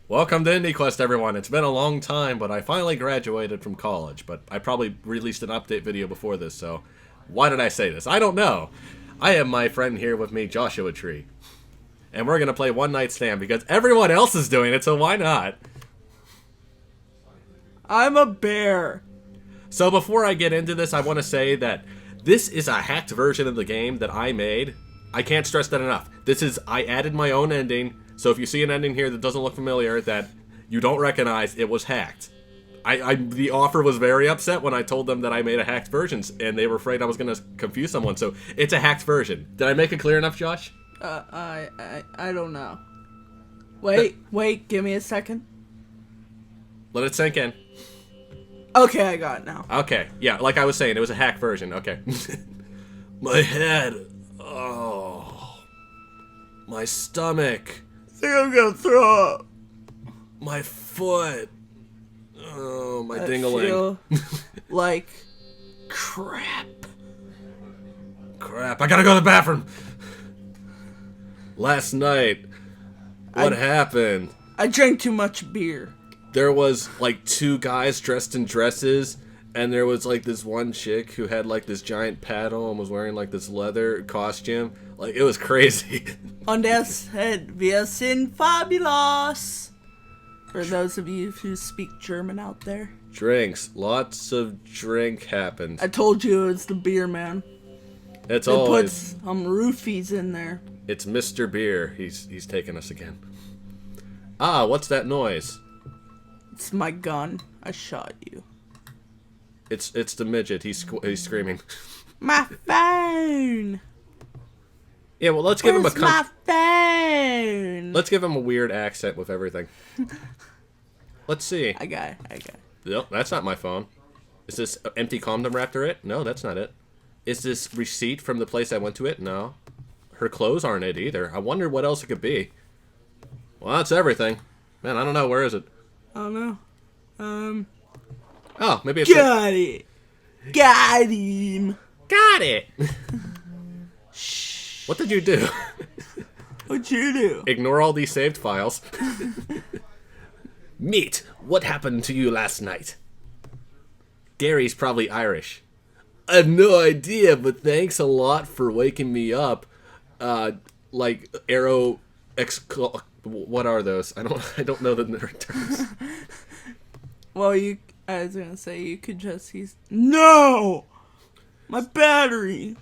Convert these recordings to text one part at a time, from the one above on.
Welcome to IndieQuest, everyone. It's been a long time, but I finally graduated from college. But I probably released an update video before this, so why did I say this? I don't know. I have my friend here with me, Joshua Tree. And we're going to play One Night Stand because everyone else is doing it, so why not? I'm a bear. So before I get into this, I want to say that this is a hacked version of the game that I made. I can't stress that enough. I added my own ending. So if you see an ending here that doesn't look familiar, that you don't recognize, it was hacked. The offer was very upset when I told them that I made a hacked version, and they were afraid I was going to confuse someone. So it's a hacked version. Did I make it clear enough, Josh? I don't know. Wait, give me a second. Let it sink in. Okay, I got it now. Okay, yeah, like I was saying, it was a hacked version. Okay. My head. Oh. My stomach. I think I'm gonna throw up. My foot. Oh, my I ding-a-ling. feel like crap. Crap, I gotta go to the bathroom. Last night, what happened? I drank too much beer. There was like two guys dressed in dresses, and there was like this one chick who had like this giant paddle and was wearing like this leather costume. Like, it was crazy. Und das wir sind fabulous. For those of you who speak German out there. Drinks. Lots of drink happened. I told you it was the beer man. It's They put always... some roofies in there. It's Mr. Beer. He's taking us again. Ah, what's that noise? It's my gun. I shot you. It's the midget. He's screaming. My phone. Yeah, well, let's give him a... Where's my phone? Let's give him a weird accent with everything. Let's see. I got it. Nope, that's not my phone. Is this empty condom wrapped around it? No, that's not it. Is this receipt from the place I went to it? No. Her clothes aren't it either. I wonder what else it could be. Well, that's everything. Man, I don't know. Where is it? I don't know. Oh, maybe it's... Got it. Got him. Got it! What did you do? What'd you do? Ignore all these saved files. Meet, what happened to you last night? Gary's probably Irish. I have no idea, but thanks a lot for waking me up. Like arrow what are those? I don't know the nerd terms. Well, I was gonna say you could just use. No, my battery.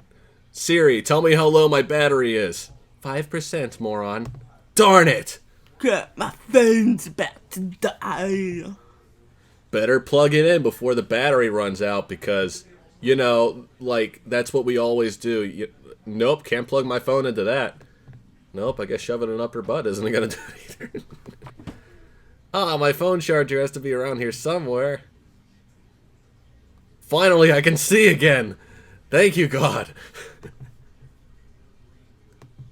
Siri, tell me how low my battery is. 5%, moron. Darn it! Crap, my phone's about to die. Better plug it in before the battery runs out because, you know, like, that's what we always do. Nope, can't plug my phone into that. Nope, I guess shoving it up her butt isn't gonna do it either. Ah, my phone charger has to be around here somewhere. Finally, I can see again. Thank you, God.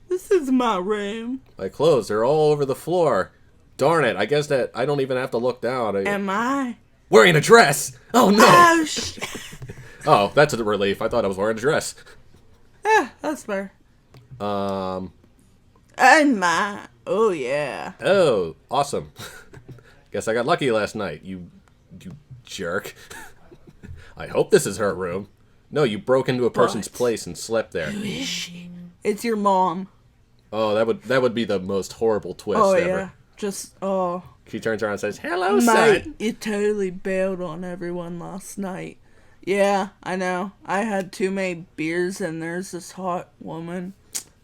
This is my room. My clothes, they're all over the floor. Darn it, I guess that I don't even have to look down. Am I? Wearing a dress! Oh, no! Oh, shit. Oh, that's a relief. I thought I was wearing a dress. Yeah, that's fair. Um... And my. Oh, yeah. Oh, awesome. Guess I got lucky last night, you jerk. I hope this is her room. No, you broke into a person's place and slept there. Who is she? It's your mom. Oh, that would be the most horrible twist Oh, ever. yeah. Just, oh. She turns around and says, "Hello, Mate, son." you totally bailed on everyone last night. Yeah, I know. I had too many beers and there's this hot woman.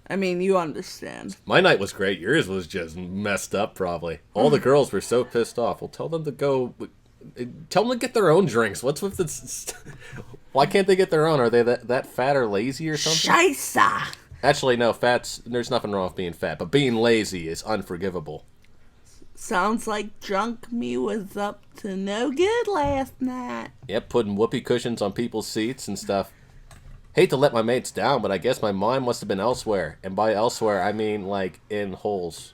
I mean, you understand. My night was great. Yours was just messed up, probably. All the girls were so pissed off. Well, tell them to go... Tell them to get their own drinks. What's with this? Why can't they get their own? Are they that fat or lazy or something? Scheisse! Actually, no. There's nothing wrong with being fat, but being lazy is unforgivable. Sounds like drunk me was up to no good last night. Yep, putting whoopee cushions on people's seats and stuff. Hate to let my mates down, but I guess my mind must have been elsewhere. And by elsewhere, I mean, like, in holes.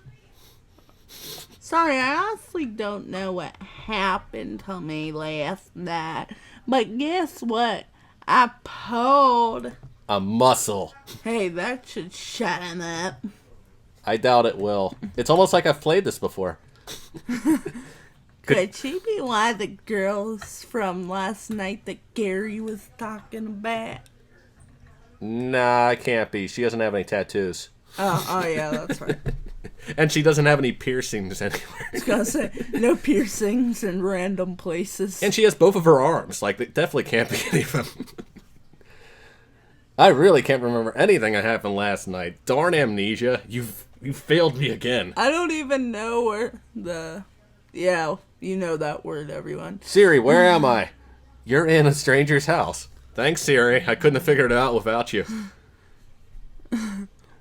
Sorry, I honestly don't know what happened to me last night. But guess what? I pulled. A muscle. Hey, that should shut him up. I doubt it will. It's almost like I've played this before. Could she be one of the girls from last night that Gary was talking about? Nah, it can't be. She doesn't have any tattoos. Oh yeah, that's right. And she doesn't have any piercings anywhere. I was gonna say, no piercings in random places. And she has both of her arms. Like, it definitely can't be any of them. I really can't remember anything that happened last night. Darn amnesia. You failed me again. I don't even know where the... Yeah, you know that word, everyone. Siri, where am I? You're in a stranger's house. Thanks, Siri. I couldn't have figured it out without you.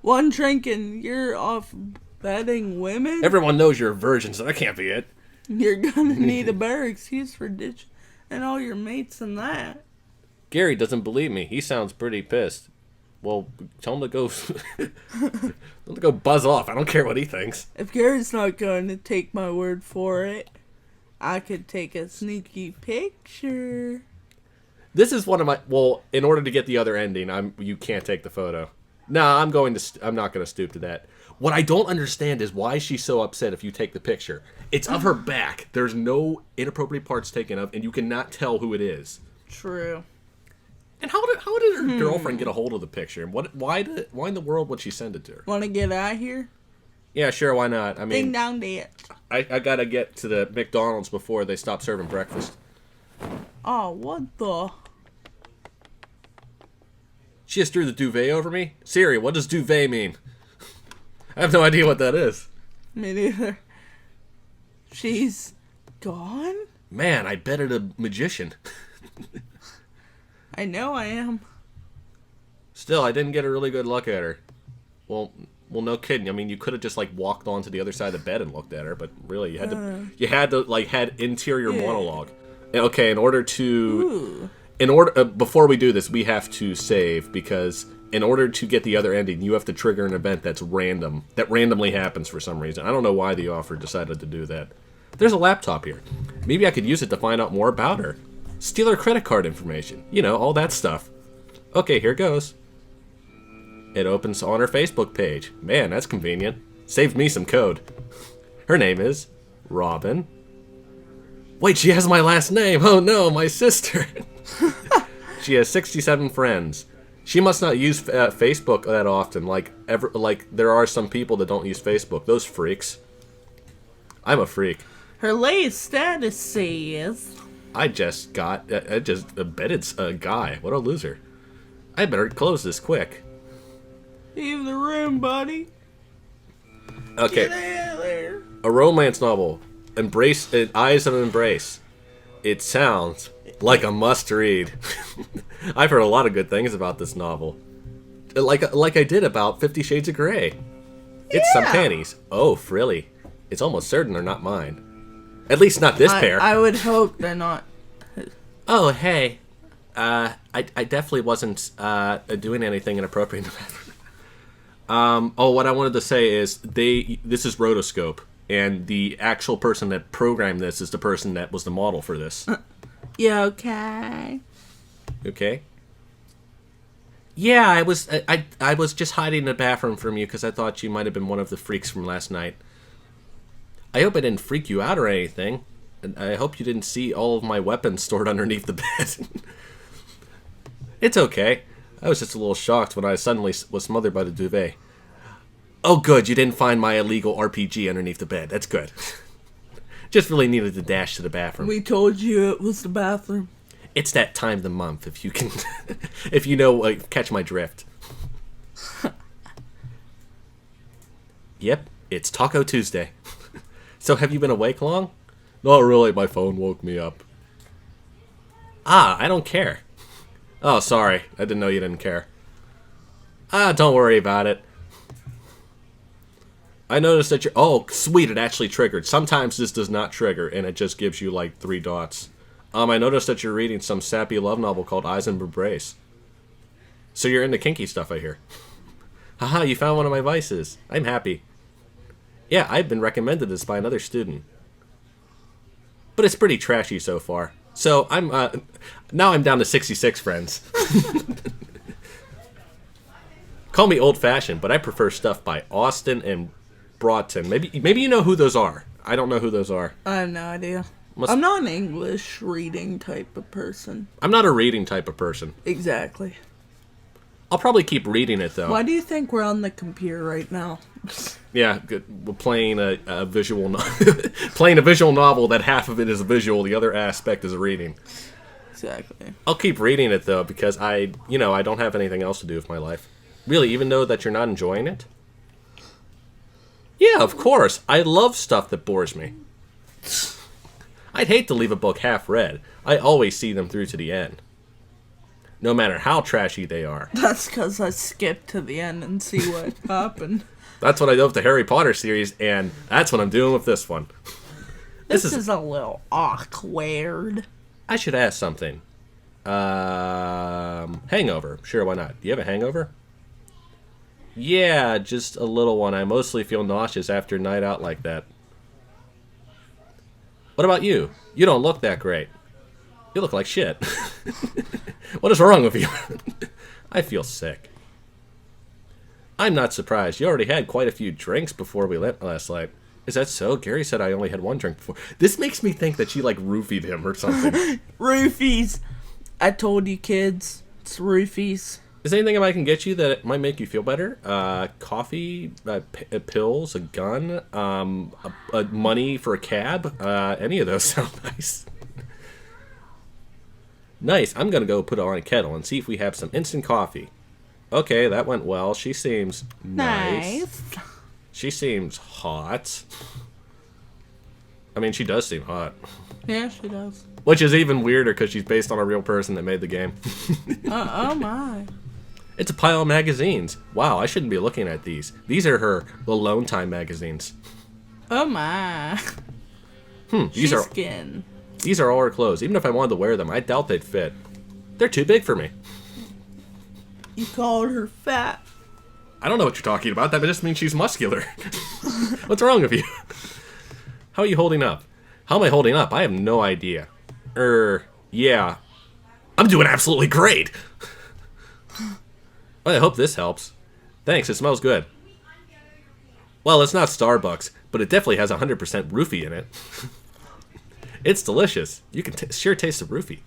One drinking, you're off bedding women? Everyone knows you're a virgin, so that can't be it. You're gonna need a better excuse for ditch and all your mates and that. Gary doesn't believe me. He sounds pretty pissed. Well, tell him to go... tell him to go buzz off. I don't care what he thinks. If Gary's not going to take my word for it, I could take a sneaky picture. This is one of my... Well, in order to get the other ending, you can't take the photo. Nah, I'm not going to stoop to that. What I don't understand is why she's so upset if you take the picture. It's of her back. There's no inappropriate parts taken of, and you cannot tell who it is. True. And how did her girlfriend get a hold of the picture? And why in the world would she send it to her? Want to get out of here? Yeah, sure, why not? I mean, Ding dong ditch. I gotta get to the McDonald's before they stop serving breakfast. Oh, what the? She just threw the duvet over me? Siri, what does duvet mean? I have no idea what that is. Me neither. She's gone? Man, I betted a magician. I know I am. Still, I didn't get a really good look at her. Well, no kidding. I mean, you could have just like walked onto the other side of the bed and looked at her, but really, you had to like had interior monologue. Okay, before we do this, we have to save because in order to get the other ending, you have to trigger an event that's random, that randomly happens for some reason. I don't know why the author decided to do that. There's a laptop here. Maybe I could use it to find out more about her. Steal her credit card information. You know, all that stuff. Okay, here goes. It opens on her Facebook page. Man, that's convenient. Saved me some code. Her name is Robin. Wait, she has my last name. Oh no, my sister. She has 67 friends. She must not use Facebook that often. Like there are some people that don't use Facebook. Those freaks. I'm a freak. Her latest status says... I just abetted a guy. What a loser. I better close this quick. Leave the room, buddy. Okay. Get out of there. A romance novel. Eyes of Embrace. It sounds like a must-read. I've heard a lot of good things about this novel. Like I did about 50 Shades of Grey. It's some panties. Oh, frilly. It's almost certain they're not mine. At least not this pair. I would hope they're not. Oh, hey. I definitely wasn't doing anything inappropriate. What I wanted to say is this is Rotoscope, and the actual person that programmed this is the person that was the model for this. You okay? Okay. Yeah, I was just hiding in the bathroom from you because I thought you might have been one of the freaks from last night. I hope I didn't freak you out or anything. And I hope you didn't see all of my weapons stored underneath the bed. It's okay. I was just a little shocked when I suddenly was smothered by the duvet. Oh good, you didn't find my illegal RPG underneath the bed. That's good. Just really needed to dash to the bathroom. We told you it was the bathroom. It's that time of the month, if you can... if you know, catch my drift. Yep, it's Taco Tuesday. So have you been awake long? Not really, my phone woke me up. Ah, I don't care. Oh, sorry, I didn't know you didn't care. Ah, don't worry about it. I noticed that you're... Oh, sweet, it actually triggered. Sometimes this does not trigger, and it just gives you, like, 3 dots. I noticed that you're reading some sappy love novel called Eyes of Embrace. So you're into kinky stuff, I hear. Haha, you found one of my vices. I'm happy. Yeah, I've been recommended this by another student. But it's pretty trashy so far. So now I'm down to 66 friends. Call me old-fashioned, but I prefer stuff by Austin and Broughton. Maybe you know who those are. I don't know who those are. I have no idea. Must- I'm not an English reading type of person. I'm not a reading type of person. Exactly. I'll probably keep reading it, though. Why do you think we're on the computer right now? Yeah, good. We're playing a visual playing a visual novel that half of it is a visual, the other aspect is a reading. Exactly. I'll keep reading it, though, because I don't have anything else to do with my life. Really, even though that you're not enjoying it? Yeah, of course. I love stuff that bores me. I'd hate to leave a book half read. I always see them through to the end. No matter how trashy they are. That's because I skipped to the end and see what happened. That's what I do with the Harry Potter series, and that's what I'm doing with this one. This is a little awkward. I should ask something. Hangover. Sure, why not? Do you have a hangover? Yeah, just a little one. I mostly feel nauseous after a night out like that. What about you? You don't look that great. You look like shit. What is wrong with you? I feel sick. I'm not surprised. You already had quite a few drinks before we went last night. Is that so? Gary said I only had one drink before. This makes me think that she, like, roofied him or something. Roofies. I told you, kids. It's roofies. Is there anything I can get you that might make you feel better? Coffee, pills, a gun, money for a cab? Any of those sound nice. Nice. I'm going to go put on a kettle and see if we have some instant coffee. Okay, that went well. She seems nice. She seems hot. I mean, she does seem hot. Yeah, she does. Which is even weirder because she's based on a real person that made the game. Oh my. It's a pile of magazines. Wow, I shouldn't be looking at these. These are her Alone Time magazines. Oh my. These are skin. These are all her clothes. Even if I wanted to wear them, I doubt they'd fit. They're too big for me. You called her fat. I don't know what you're talking about. That just means she's muscular. What's wrong with you? How are you holding up? How am I holding up? I have no idea. Yeah. I'm doing absolutely great. Well, I hope this helps. Thanks, it smells good. Well, it's not Starbucks, but it definitely has 100% roofie in it. It's delicious. You can sure taste the roofie.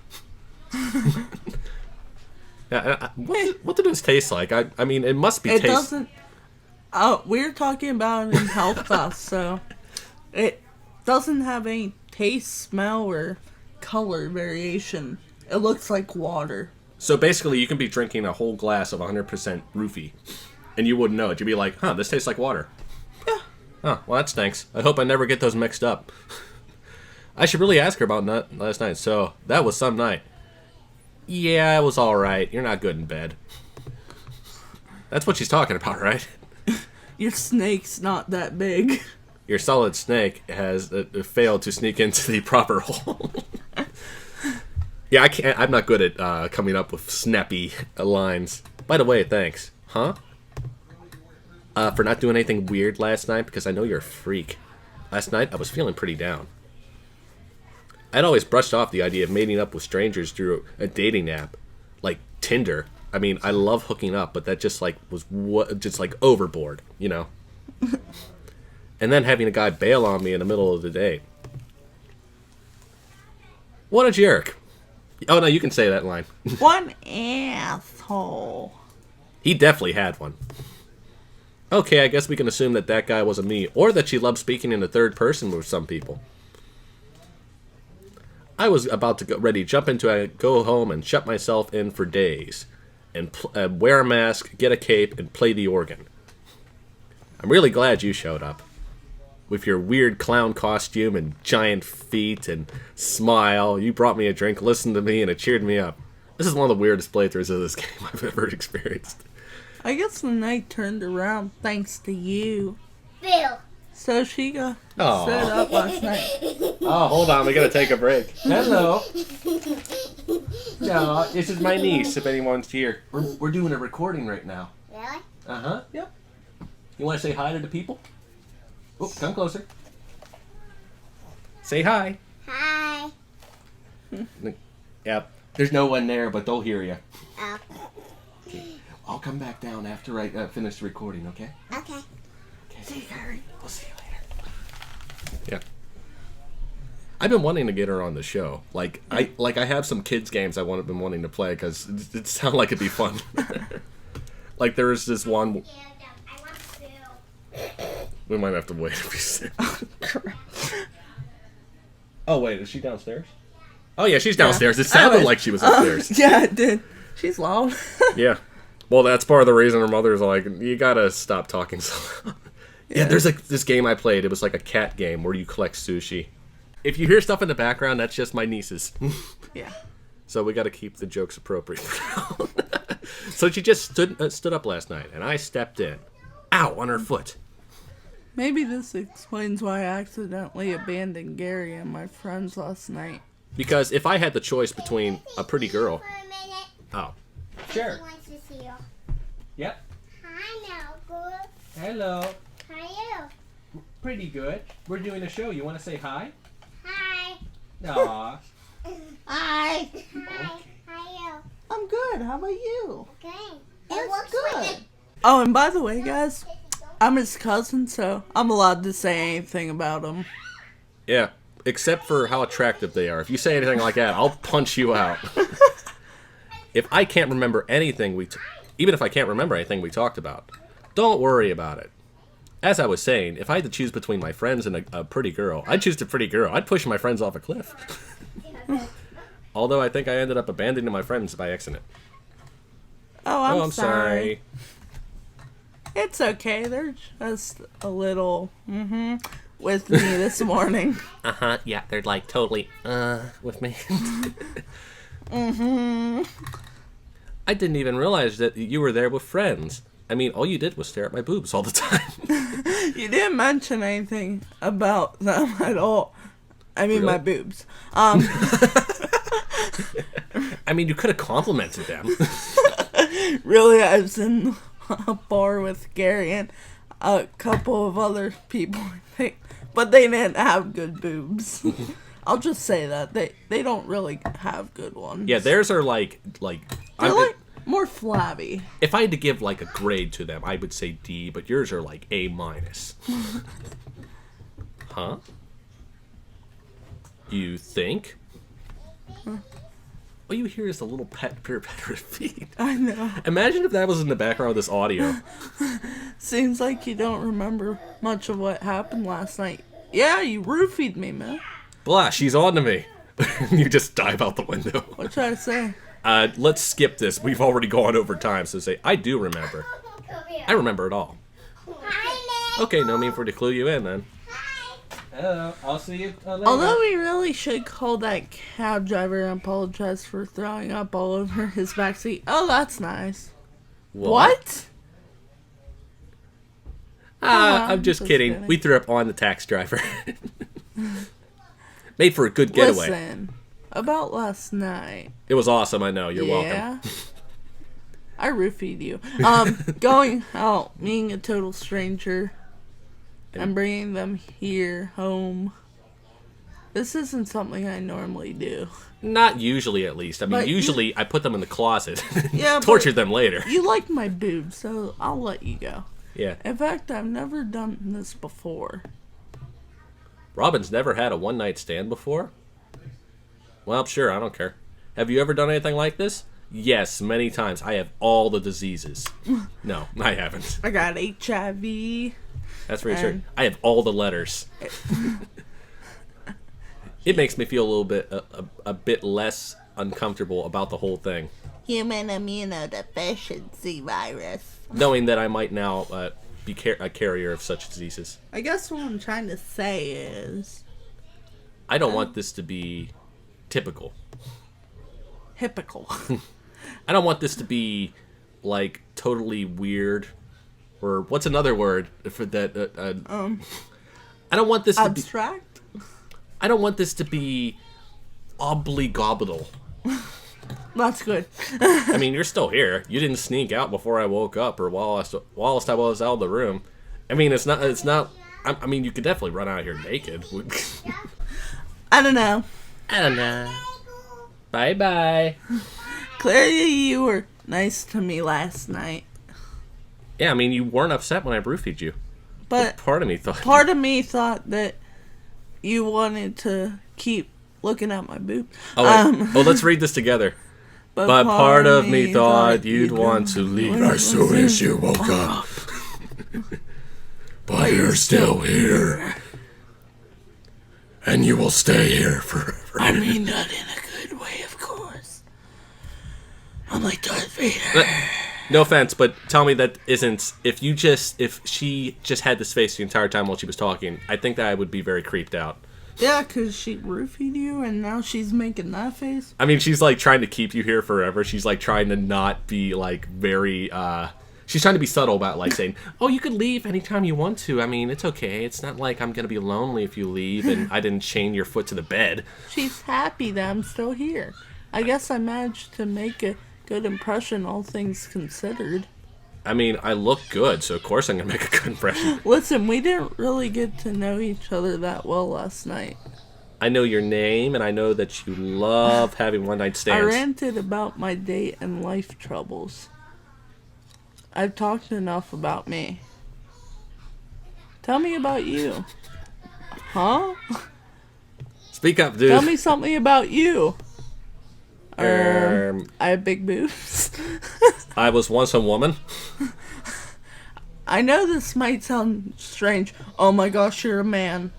What did this taste like? I mean, it must be It doesn't... Oh, we're talking about it in health class, so... It doesn't have any taste, smell, or color variation. It looks like water. So basically, you can be drinking a whole glass of 100% roofie, and you wouldn't know it. You'd be like, huh, this tastes like water. Yeah. Oh, well, that stinks. I hope I never get those mixed up. I should really ask her about last night. So, that was some night. Yeah, it was alright. You're not good in bed. That's what she's talking about, right? Your snake's not that big. Your solid snake has failed to sneak into the proper hole. Yeah, I'm not good at coming up with snappy lines. By the way, thanks. Huh? For not doing anything weird last night, because I know you're a freak. Last night, I was feeling pretty down. I'd always brushed off the idea of meeting up with strangers through a dating app, like Tinder. I mean, I love hooking up, but that just like was just like overboard, you know. And then having a guy bail on me in the middle of the day. What a jerk! Oh no, you can say that line. One asshole. He definitely had one. Okay, I guess we can assume that that guy wasn't me, or that she loved speaking in the third person with some people. I was about to ready to jump into go home and shut myself in for days, and wear a mask, get a cape, and play the organ. I'm really glad you showed up. With your weird clown costume and giant feet and smile, you brought me a drink, listened to me, and it cheered me up. This is one of the weirdest playthroughs of this game I've ever experienced. I guess the night turned around thanks to you. Bill. So she got set up last night. Oh, hold on, we gotta take a break. Hello. No, this is my niece, if anyone's here. We're doing a recording right now. Really? Uh-huh, yep. You wanna say hi to the people? Oh, come closer. Say hi. Hi. Yep. There's no one there, but they'll hear you. Oh. Okay. I'll come back down after I finish the recording, okay? Okay. Okay. See you, Gary. We'll see you later. Yeah. I've been wanting to get her on the show. I have some kids games been wanting to play because it sounds like it'd be fun. Like there is this one. We might have to wait if you say. Oh wait, is she downstairs? Oh yeah, she's downstairs. It sounded like she was upstairs. Yeah, it did. She's loud. Yeah. Well, that's part of the reason her mother's like, you gotta stop talking so loud. Yeah, there's this game I played. It was like a cat game where you collect sushi. If you hear stuff in the background, that's just my nieces. Yeah. So we got to keep the jokes appropriate for now. So she just stood up last night, and I stepped in. Ow, on her foot. Maybe this explains why I accidentally abandoned Gary and my friends last night. Because if I had the choice between a pretty girl... Oh. Sure. Wants to see you. Yep. Hi, Malcolm. Hello. How you? Pretty good. We're doing a show. You want to say hi? Hi. Aw. Hi. Hi. How you? I'm good. How about you? Okay. That's good. Oh, and by the way, guys, I'm his cousin, so I'm allowed to say anything about him. Yeah, except for how attractive they are. If you say anything like that, I'll punch you out. If I can't remember anything even if I can't remember anything we talked about, don't worry about it. As I was saying, if I had to choose between my friends and a pretty girl, I'd choose the pretty girl. I'd push my friends off a cliff. Although I think I ended up abandoning my friends by accident. Oh, I'm sorry. It's okay. They're just a little with me this morning. Uh-huh, yeah, they're like totally with me. I didn't even realize that you were there with friends. I mean, all you did was stare at my boobs all the time. You didn't mention anything about them at all. I mean, Really? my boobs. I mean, you could have complimented them. Really, I was in a bar with Gary and a couple of other people, but they didn't have good boobs. I'll just say that they don't really have good ones. Yeah, theirs are like They're like more flabby. if I had to give like a grade to them, I would say D, but yours are like A-. Huh? You think? All you hear is a little patter of feet. I know. Imagine if that was in the background of this audio. Seems like you don't remember much of what happened last night. Yeah, you roofied me, man. Blah, she's on to me. You just dive out the window. What should I say? Let's skip this. We've already gone over time, so say, I do remember. Come here. I remember it all. Hi, Nick. Okay, no need for to clue you in then. Hi. Hello, I'll see you later. Although we really should call that cab driver and apologize for throwing up all over his backseat. Oh, that's nice. What? I'm just kidding. We threw up on the tax driver. Made for a good getaway. Listen, about last night. It was awesome, I know. You're welcome. I roofied you. Going out, meeting a total stranger, and bringing them here, home. This isn't something I normally do. Not usually, at least. I mean, But usually I put them in the closet. Yeah, Torture but them later. You like my boobs, so I'll let you go. Yeah. In fact, I've never done this before. Robin's never had a one-night stand before? Well, sure, I don't care. Have you ever done anything like this? Yes, many times. I have all the diseases. No, I haven't. I got HIV. That's reassuring. I have all the letters. It makes me feel a little bit, a bit less uncomfortable about the whole thing. Human immunodeficiency virus. Knowing that I might now be a carrier of such diseases. I guess what I'm trying to say is... I don't want this to be typical. Hypical. I don't want this to be, like, totally weird. Or, what's another word for that? I don't want this to be... Abstract? I don't want this to be obligobble. That's good. I mean, you're still here. You didn't sneak out before I woke up or whilst I was out of the room. I mean, it's not, I mean, you could definitely run out here naked. I don't know. I don't know. Bye-bye. Clearly you were nice to me last night. Yeah, I mean, you weren't upset when I roofied you. But part of me thought... part of me thought that you wanted to keep looking at my boob. Oh, let's read this together. But part of me thought you'd want to leave as soon as you woke up. But you're still here. And you will stay here forever. I mean that in a good way, of course. I'm like Darth Vader. No offense, but tell me that isn't... If she just had this face the entire time while she was talking, I think that I would be very creeped out. Yeah, because she roofied you, and now she's making that face. I mean, she's, like, trying to keep you here forever. She's, like, trying to not be, like, very, She's trying to be subtle about, like, saying, oh, you could leave anytime you want to. I mean, it's okay. It's not like I'm going to be lonely if you leave and I didn't chain your foot to the bed. She's happy that I'm still here. I guess I managed to make a good impression, all things considered. I mean, I look good, so of course I'm going to make a good impression. Listen, we didn't really get to know each other that well last night. I know your name, and I know that you love having one-night stands. I ranted about my date and life troubles. I've talked enough about me. Tell me about you. Huh? Speak up, dude. Tell me something about you. I have big boobs. I was once a woman. I know this might sound strange. Oh my gosh, you're a man.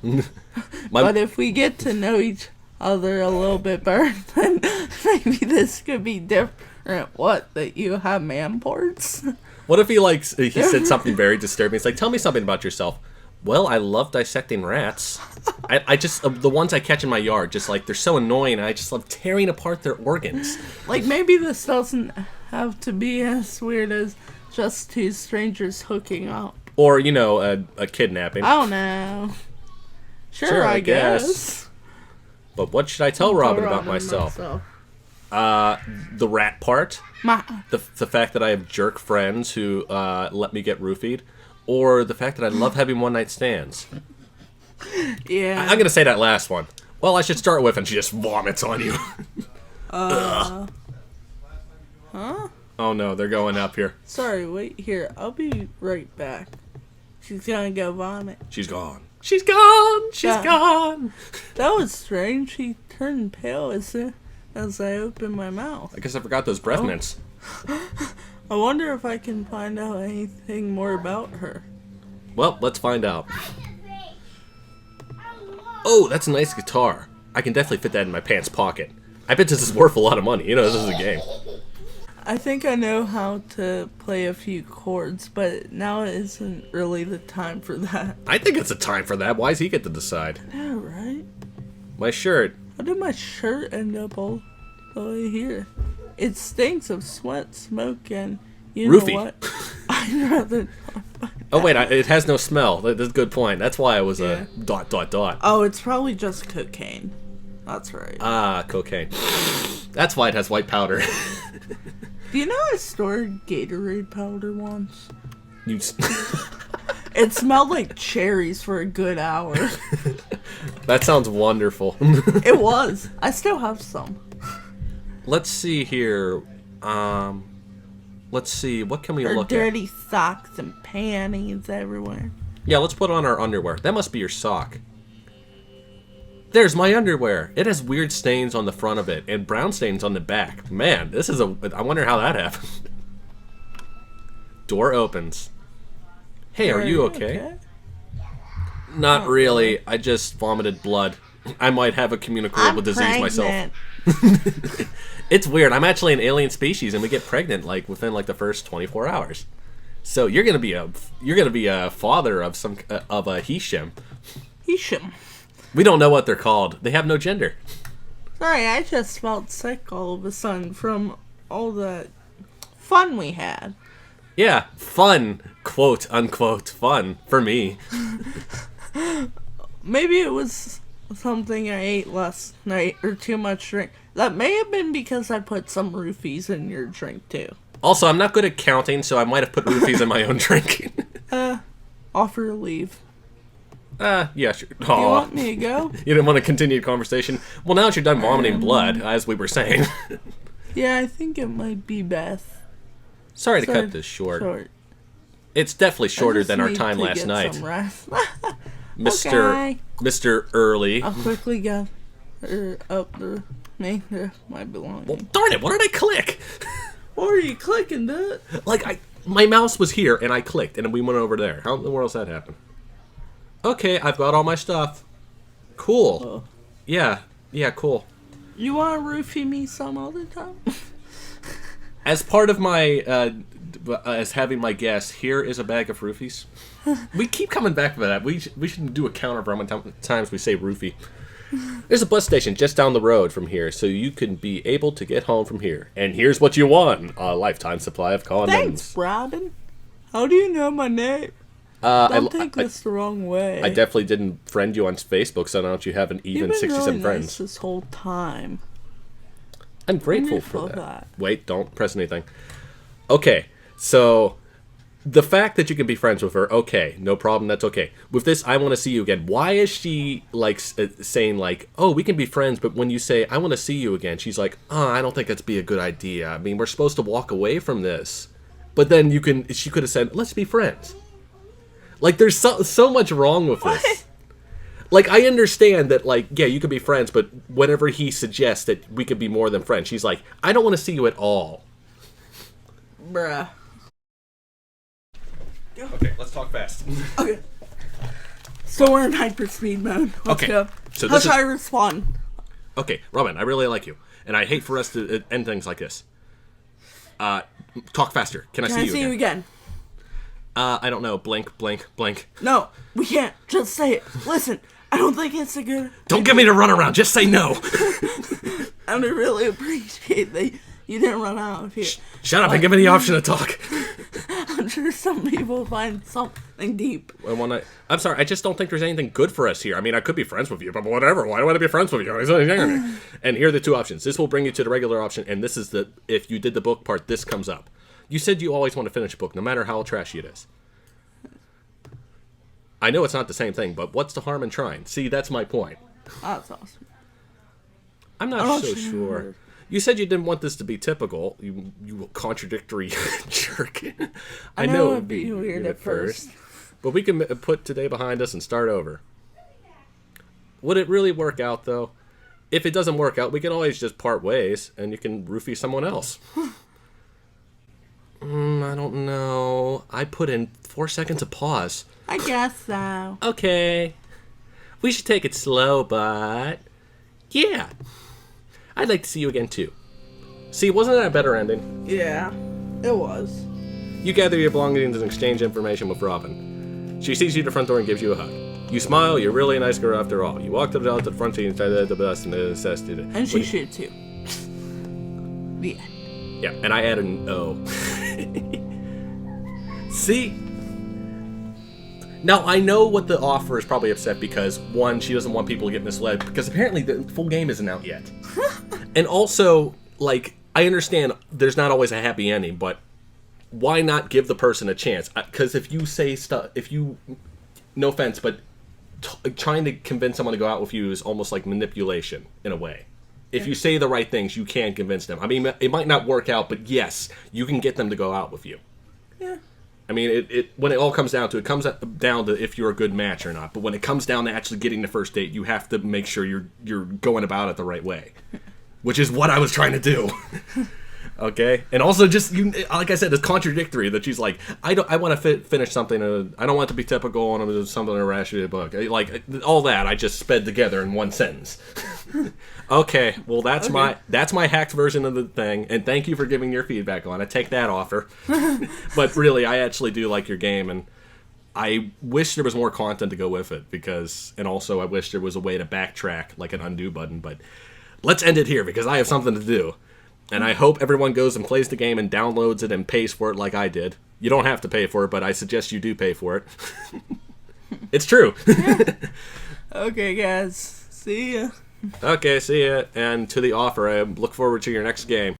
But if we get to know each other a little bit better, then maybe this could be different. What? That you have man parts? What if he said something very disturbing? It's like, tell me something about yourself. Well, I love dissecting rats. I just, the ones I catch in my yard, just like, they're so annoying. I just love tearing apart their organs. Like, maybe this doesn't have to be as weird as just two strangers hooking up. Or, you know, a kidnapping. I don't know. Sure, I guess. But what should I tell Robin about myself? The rat part. The fact that I have jerk friends who let me get roofied. Or the fact that I love having one-night stands. Yeah. I'm going to say that last one. Well, I should start with, and she just vomits on you. Huh? Oh no, they're going up here. Sorry, wait here. I'll be right back. She's gonna go vomit. She's gone. She's gone! She's gone! That was strange. She turned pale as I opened my mouth. I guess I forgot those breath mints. I wonder if I can find out anything more about her. Well, let's find out. Oh, that's a nice guitar. I can definitely fit that in my pants pocket. I bet this is worth a lot of money. You know, this is a game. I think I know how to play a few chords, but now isn't really the time for that. I think it's a time for that. Why does he get to decide? Yeah, right? My shirt. How did my shirt end up all the way here? It stinks of sweat, smoke, and you Roofie. know what? I'd rather... Oh, wait, it has no smell. That's a good point. That's why I was a ... Oh, it's probably just cocaine. That's right. Ah, cocaine. That's why it has white powder. Do you know I stored Gatorade powder once? You... It smelled like cherries for a good hour. That sounds wonderful. It was. I still have some. Let's see here. Let's see. What can we look at? Dirty socks and panties everywhere. Yeah, let's put on our underwear. That must be your sock. There's my underwear. It has weird stains on the front of it and brown stains on the back. Man, this is I wonder how that happened. Door opens. Hey, are you okay? Not really. I just vomited blood. I might have a communicable disease myself. It's weird. I'm actually an alien species, and we get pregnant like within like the first 24 hours. So you're gonna be a father of of a Hisham. Hisham. We don't know what they're called. They have no gender. Sorry, I just felt sick all of a sudden from all the fun we had. Yeah, fun, quote unquote, fun for me. Maybe it was something I ate last night or too much drink. That may have been because I put some roofies in your drink too. Also, I'm not good at counting, so I might have put roofies in my own drink. Offer to leave. Yeah, sure. You want me to go? You didn't want to continue the conversation? Well, now that you're done vomiting blood, as we were saying. Yeah, I think it might be Beth. Sorry to cut this short. It's definitely shorter than our time last night. Mr. Okay. Mr. Early. I'll quickly get up the my belongings. Well, darn it! What did I click? What are you clicking, dude? Like my mouse was here and I clicked and we went over there. How in the world does that happen? Okay, I've got all my stuff. Cool. Oh. Yeah, cool. You want to roofie me some other time? As part of my, as having my guest, here is a bag of roofies. We keep coming back to that. We should do a counter for how many times we say roofie. There's a bus station just down the road from here, so you can be able to get home from here. And here's what you won: a lifetime supply of condoms. Thanks, Robin. How do you know my name? Don't take this the wrong way. I definitely didn't friend you on Facebook, so don't you have an even You've been 67 really friends. nice this whole time. I'm grateful Wonderful for that. that. Wait, don't press anything. Okay, so the fact that you can be friends with her, okay, no problem, that's okay. With this, I want to see you again. Why is she like saying like, oh, we can be friends, but when you say I want to see you again, she's like, oh, I don't think that'd be a good idea. I mean, we're supposed to walk away from this, but then she could have said, let's be friends. Like, there's so much wrong with this. What? Like, I understand that, like, yeah, you could be friends, but whenever he suggests that we could be more than friends, she's like, I don't want to see you at all. Bruh. Okay, let's talk fast. Okay. So we're in hyperspeed mode. Let's Okay, go. so How this should is- I respond? Okay, Robin, I really like you, and I hate for us to end things like this. Talk faster. Can I Can see I you see again? you again? I don't know. Blink, blink, blink. No, we can't. Just say it. Listen, I don't think it's a good... Don't get me to run around. Just say no. I would really appreciate that you didn't run out of here. Shut up and give me the option to talk. I'm sure some people find something deep. I'm sorry. I just don't think there's anything good for us here. I mean, I could be friends with you, but whatever. Why do I want to be friends with you? And here are the two options. This will bring you to the regular option, and this is if you did the book part, this comes up. You said you always want to finish a book, no matter how trashy it is. I know it's not the same thing, but what's the harm in trying? See, that's my point. That's awesome. I'm not so sure. You said you didn't want this to be typical. You contradictory jerk. I know it'd be weird at first. But we can put today behind us and start over. Would it really work out, though? If it doesn't work out, we can always just part ways, and you can roofie someone else. I don't know. I put in 4 seconds of pause. I guess so. Okay. We should take it slow, but... yeah. I'd like to see you again, too. See, wasn't that a better ending? Yeah, it was. You gather your belongings and exchange information with Robin. She sees you at the front door and gives you a hug. You smile, you're really a nice girl after all. You walk to the front seat and start the bus and says to the... And she should too. The end. Yeah, and I added an O. See? Now, I know what the offer is probably upset because, one, she doesn't want people to get misled, because apparently the full game isn't out yet. And also, like, I understand there's not always a happy ending, but why not give the person a chance? Because if you say stuff, no offense, but trying to convince someone to go out with you is almost like manipulation, in a way. If you say the right things, you can convince them. I mean, it might not work out, but yes, you can get them to go out with you. Yeah. I mean, when it all comes down to it, comes down to if you're a good match or not. But when it comes down to actually getting the first date, you have to make sure you're going about it the right way, which is what I was trying to do. Okay, and also just like I said, it's contradictory that she's like, I want to finish something. I don't want it to be typical and something in a rash book. Like all that, I just sped together in one sentence. Okay, well that's my hacked version of the thing, and thank you for giving your feedback on it. Take that offer. But really, I actually do like your game, and I wish there was more content to go with it and also I wish there was a way to backtrack, like an undo button. But let's end it here because I have something to do. And I hope everyone goes and plays the game and downloads it and pays for it like I did. You don't have to pay for it, but I suggest you do pay for it. It's true. Okay, guys. See ya. Okay, see ya. And to the offer, I look forward to your next game.